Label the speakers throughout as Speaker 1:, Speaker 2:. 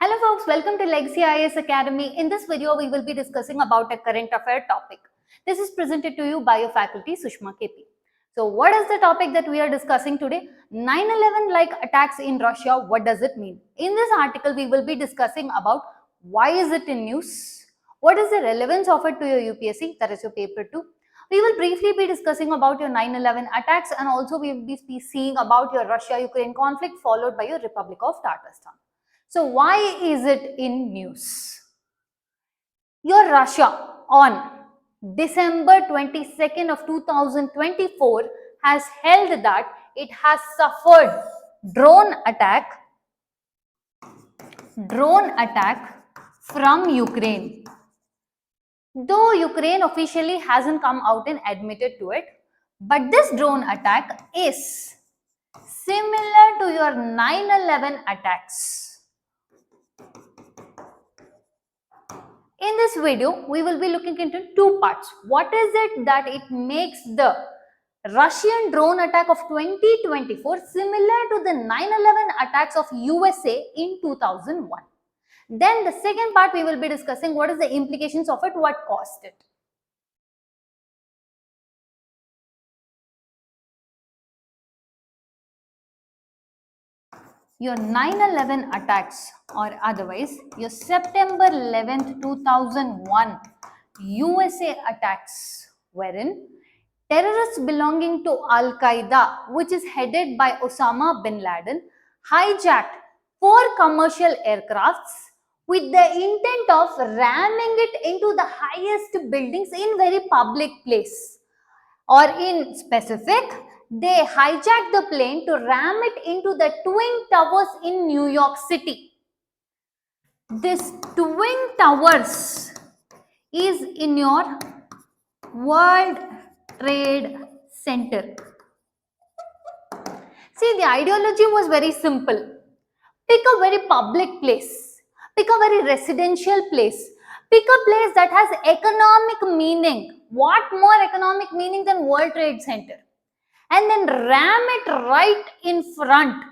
Speaker 1: Hello folks, welcome to Legacy IAS Academy. In this video, we will be discussing about a current affair topic. This is presented to you by your faculty Sushma KP. So what is the topic that we are discussing today? 9/11 like attacks in Russia, what does it mean? In this article, we will be discussing about why is it in news? What is the relevance of it to your UPSC, that is your paper 2. We will briefly be discussing about your 9/11 attacks and also we will be seeing about your Russia-Ukraine conflict followed by your Republic of Tatarstan. So why is it in news? Your Russia on December 22nd of 2024 has held that it has suffered drone attack from Ukraine. Though Ukraine officially hasn't come out and admitted to it, but this drone attack is similar to your 9/11 attacks. In this video, we will be looking into two parts. What is it that it makes the Russian drone attack of 2024 similar to the 9/11 attacks of USA in 2001? Then the second part we will be discussing what is the implications of it, what caused it. Your 9/11 attacks or otherwise your September 11th 2001 USA attacks wherein terrorists belonging to Al-Qaeda, which is headed by Osama bin Laden, hijacked 4 commercial aircrafts with the intent of ramming it into the highest buildings in very public place. Or in specific, they hijacked the plane to ram it into the Twin Towers in New York City. This Twin Towers is in your World Trade Center. See, the ideology was very simple. Pick a very public place. Pick a very residential place. Pick a place that has economic meaning. What more economic meaning than World Trade Center? And then ram it right in front.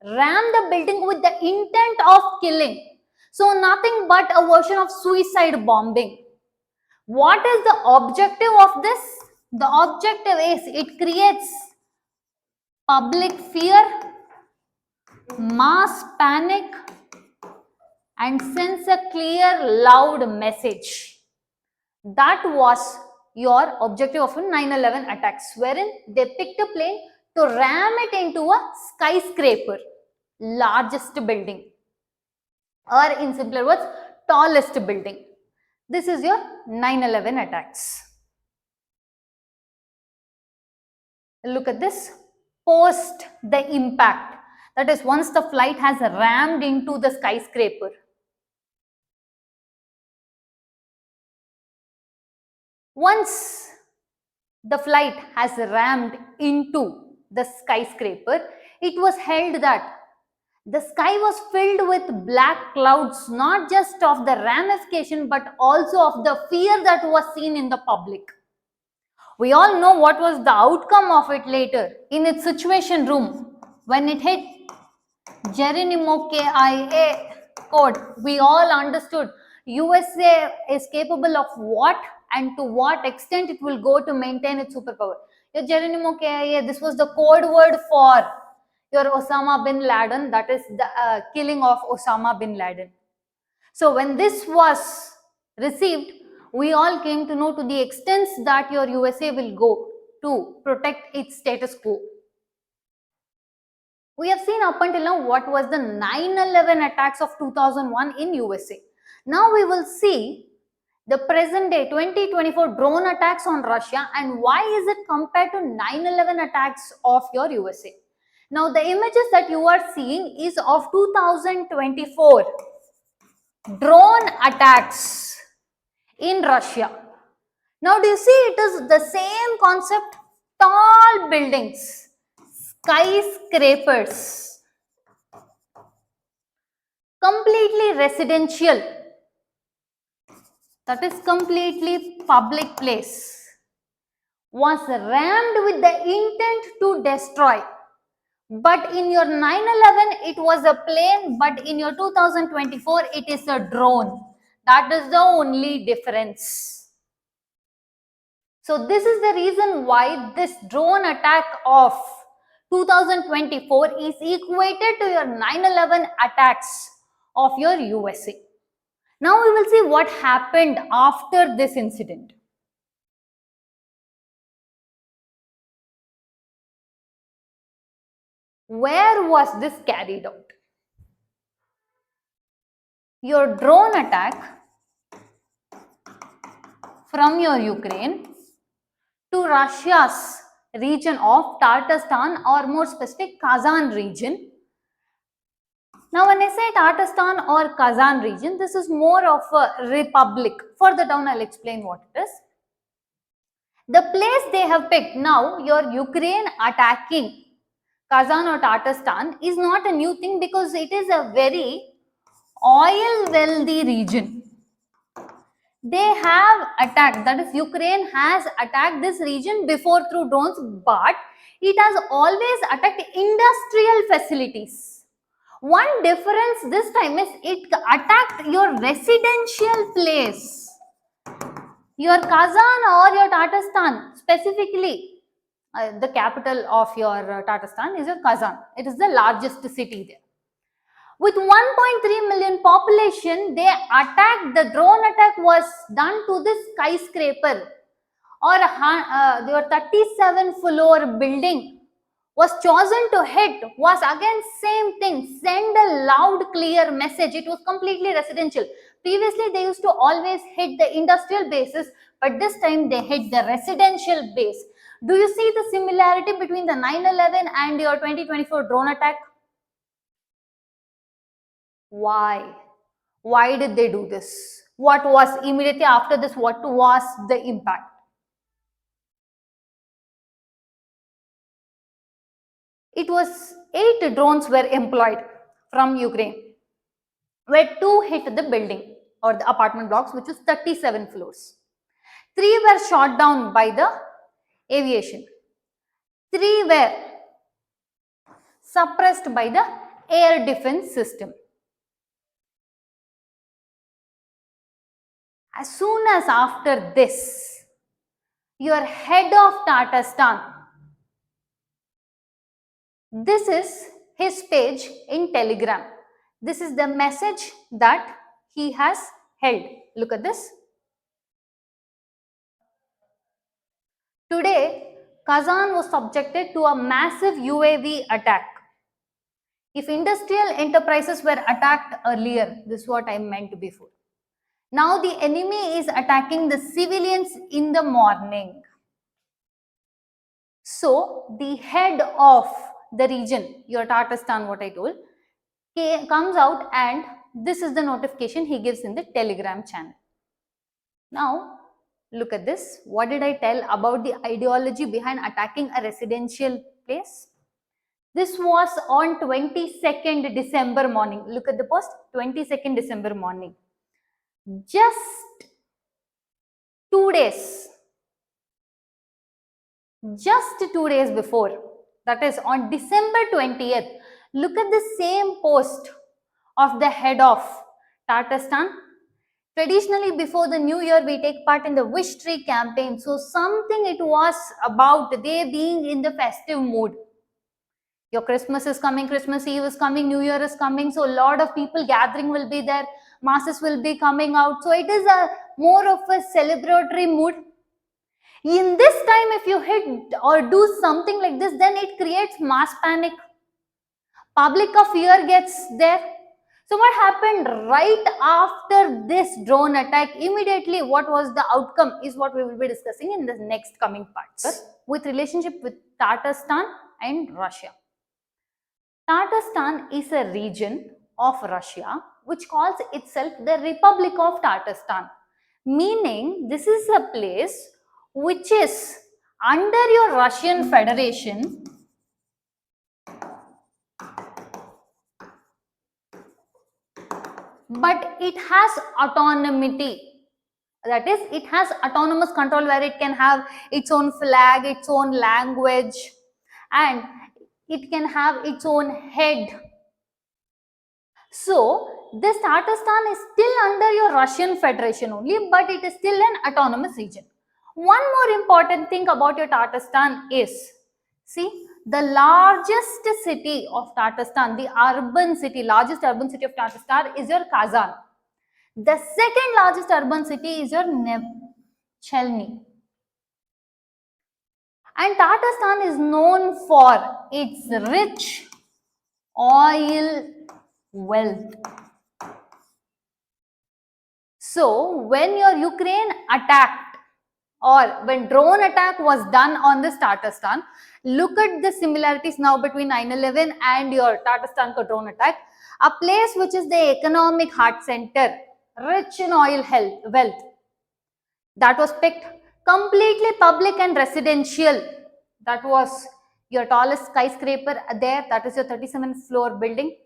Speaker 1: Ram the building with the intent of killing. So nothing but a version of suicide bombing. What is the objective of this? The objective is it creates public fear, mass panic, and sends a clear, loud message. That was your objective of a 9/11 attacks, wherein they picked a plane to ram it into a skyscraper, largest building, or in simpler words, tallest building. This is your 9/11 attacks. Look at this. Post the impact, that is once the flight has rammed into the skyscraper. Once the flight has rammed into the skyscraper, it was held that the sky was filled with black clouds, not just of the ramification but also of the fear that was seen in the public. We all know what was the outcome of it later. In its situation room, when it hit Geronimo KIA code, we all understood USA is capable of what and to what extent it will go to maintain its superpower. Your Geronimo KIA, this was the code word for your Osama bin Laden, that is the killing of Osama bin Laden. So when this was received, we all came to know to the extent that your USA will go to protect its status quo. We have seen up until now what was the 9/11 attacks of 2001 in USA. Now we will see the present day 2024 drone attacks on Russia and why is it compared to 9/11 attacks of your USA. Now the images that you are seeing is of 2024 drone attacks in Russia. Now do you see it is the same concept, tall buildings, skyscrapers, completely residential, that is completely public place, was rammed with the intent to destroy. But in your 9/11, it was a plane, but in your 2024, it is a drone. That is the only difference. So this is the reason why this drone attack of 2024 is equated to your 9/11 attacks of your USA. Now we will see what happened after this incident. Where was this carried out? Your drone attack from your Ukraine to Russia's region of Tatarstan, or more specific Kazan region. Now when I say Tatarstan or Kazan region, this is more of a republic. Further down I'll explain what it is. The place they have picked, now your Ukraine attacking Kazan or Tatarstan is not a new thing because it is a very oil wealthy region. They have attacked, that is Ukraine has attacked this region before through drones, but it has always attacked industrial facilities. One difference this time is it attacked your residential place. Your Kazan or your Tatarstan, specifically the capital of your Tatarstan is your Kazan. It is the largest city there. With 1.3 million population, they attacked, the drone attack was done to this skyscraper or your 37 floor building was chosen to hit, was again same thing, send a loud clear message. It was completely residential. Previously they used to always hit the industrial bases, but this time they hit the residential base. Do you see the similarity between the 9/11 and your 2024 drone attack? Why? Why did they do this? What was immediately after this? What was the impact? It was 8 drones were employed from Ukraine, where 2 hit the building or the apartment blocks, which was 37 floors. 3 were shot down by the aviation. 3 were suppressed by the air defense system. As soon as after this, your head of Tatarstan, this is his page in Telegram. This is the message that he has held. Look at this. Today, Kazan was subjected to a massive UAV attack. If industrial enterprises were attacked earlier, this is what I meant before. Now the enemy is attacking the civilians in the morning. So the head of the region, your Tatarstan, what I told, comes out, and this is the notification he gives in the Telegram channel. Now look at this. What did I tell about the ideology behind attacking a residential place? This was on 22nd December morning. Look at the post, 22nd December morning. Just 2 days. Just 2 days before, that is on December 20th, look at the same post of the head of Tatarstan. Traditionally, before the new year, we take part in the wish tree campaign. So something it was about they being in the festive mood. Your Christmas is coming, Christmas Eve is coming, New Year is coming. So a lot of people gathering will be there. Masses will be coming out. So it is a more of a celebratory mood. In this time, if you hit or do something like this, then it creates mass panic. Public of fear gets there. So what happened right after this drone attack? Immediately, what was the outcome is what we will be discussing in the next coming parts with relationship with Tatarstan and Russia. Tatarstan is a region of Russia which calls itself the Republic of Tatarstan, meaning this is a place which is under your Russian Federation, but it has autonomy. That is, it has autonomous control where it can have its own flag, its own language, and It can have its own head. So, this Tatarstan is still under your Russian Federation only, but it is still an autonomous region. One more important thing about your Tatarstan is, see, the largest city of Tatarstan, the urban city, largest urban city of Tatarstan is your Kazan. The second largest urban city is your Chelny. And Tatarstan is known for its rich oil wealth. So, when your Ukraine attacked or when drone attack was done on this Tatarstan, look at the similarities now between 9/11 and your Tatarstan drone attack. A place which is the economic heart center, rich in oil wealth, that was picked, completely public and residential. That was your tallest skyscraper there, that is your 37th floor building.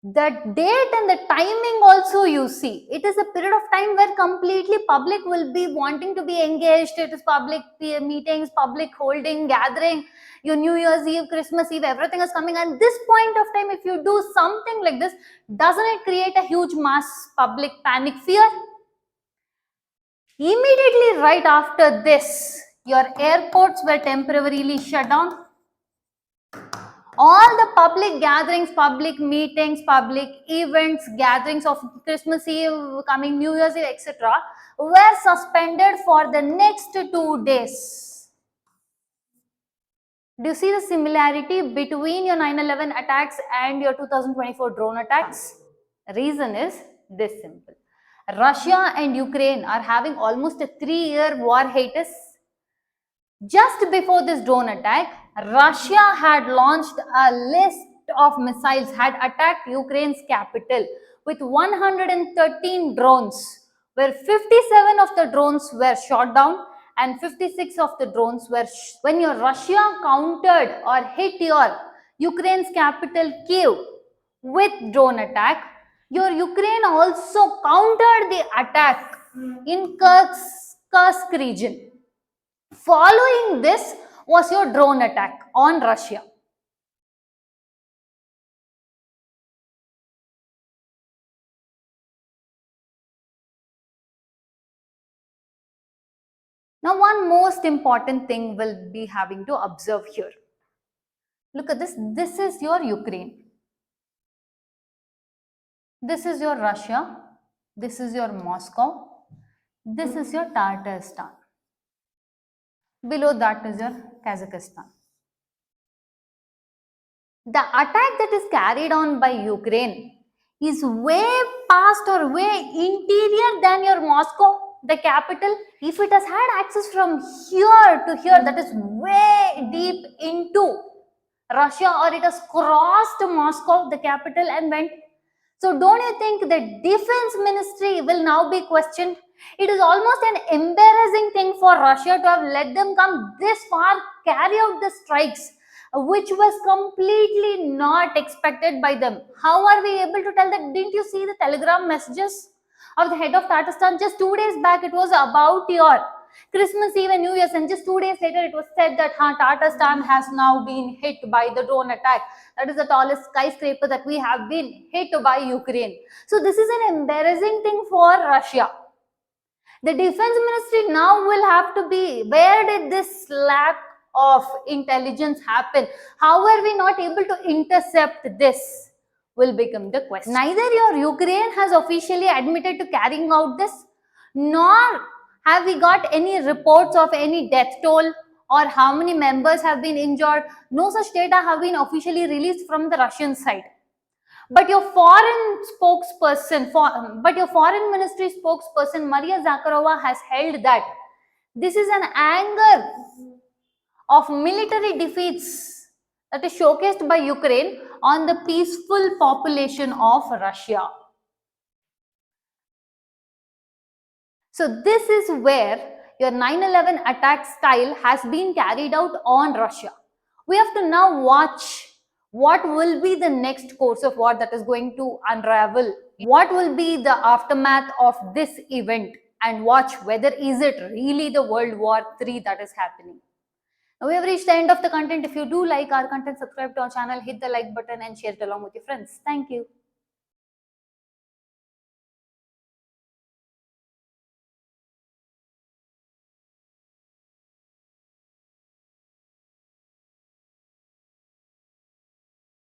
Speaker 1: The date and the timing also, you see, it is a period of time where completely public will be wanting to be engaged. It is public meetings, public holding, gathering, your New Year's Eve, Christmas Eve, everything is coming. And this point of time, if you do something like this, doesn't it create a huge mass public panic fear? Immediately right after this, your airports were temporarily shut down. All the public gatherings, public meetings, public events, gatherings of Christmas Eve, coming New Year's Eve, etc. were suspended for the next 2 days. Do you see the similarity between your 9/11 attacks and your 2024 drone attacks? Reason is this simple. Russia and Ukraine are having almost a 3-year war hiatus. Just before this drone attack, Russia had launched a list of missiles, had attacked Ukraine's capital with 113 drones, where 57 of the drones were shot down and 56 of the drones were when your Russia countered or hit your Ukraine's capital Kyiv with drone attack, your Ukraine also countered the attack in Kursk region. Following this was your drone attack on Russia. Now, one most important thing we'll be having to observe here. Look at this. This is your Ukraine. This is your Russia. This is your Moscow. This is your Tatarstan. Below that is your Kazakhstan. The attack that is carried on by Ukraine is way past or way interior than your Moscow, the capital. If it has had access from here to here, that is way deep into Russia, or it has crossed Moscow, the capital, and went. So don't you think the defense ministry will now be questioned? It is almost an embarrassing thing for Russia to have let them come this far, carry out the strikes, which was completely not expected by them. How are we able to tell that? Didn't you see the telegram messages of the head of Tatarstan just 2 days back? It was about your Christmas Eve and New Year's, and just 2 days later it was said that Tatarstan has now been hit by the drone attack. That is the tallest skyscraper that we have been hit by Ukraine. So this is an embarrassing thing for Russia. The defense ministry now will have to be, where did this lack of intelligence happen? How are we not able to intercept this? Will become the question. Neither your Ukraine has officially admitted to carrying out this, nor have we got any reports of any death toll or how many members have been injured. No such data have been officially released from the Russian side. But your foreign ministry spokesperson Maria Zakharova has held that this is an anger of military defeats that is showcased by Ukraine on the peaceful population of Russia. So this is where your 9/11 attack style has been carried out on Russia. We have to now watch what will be the next course of war that is going to unravel. What will be the aftermath of this event, and watch whether is it really the World War III that is happening. We have reached the end of the content. If you do like our content, subscribe to our channel, hit the like button and share it along with your friends. Thank you.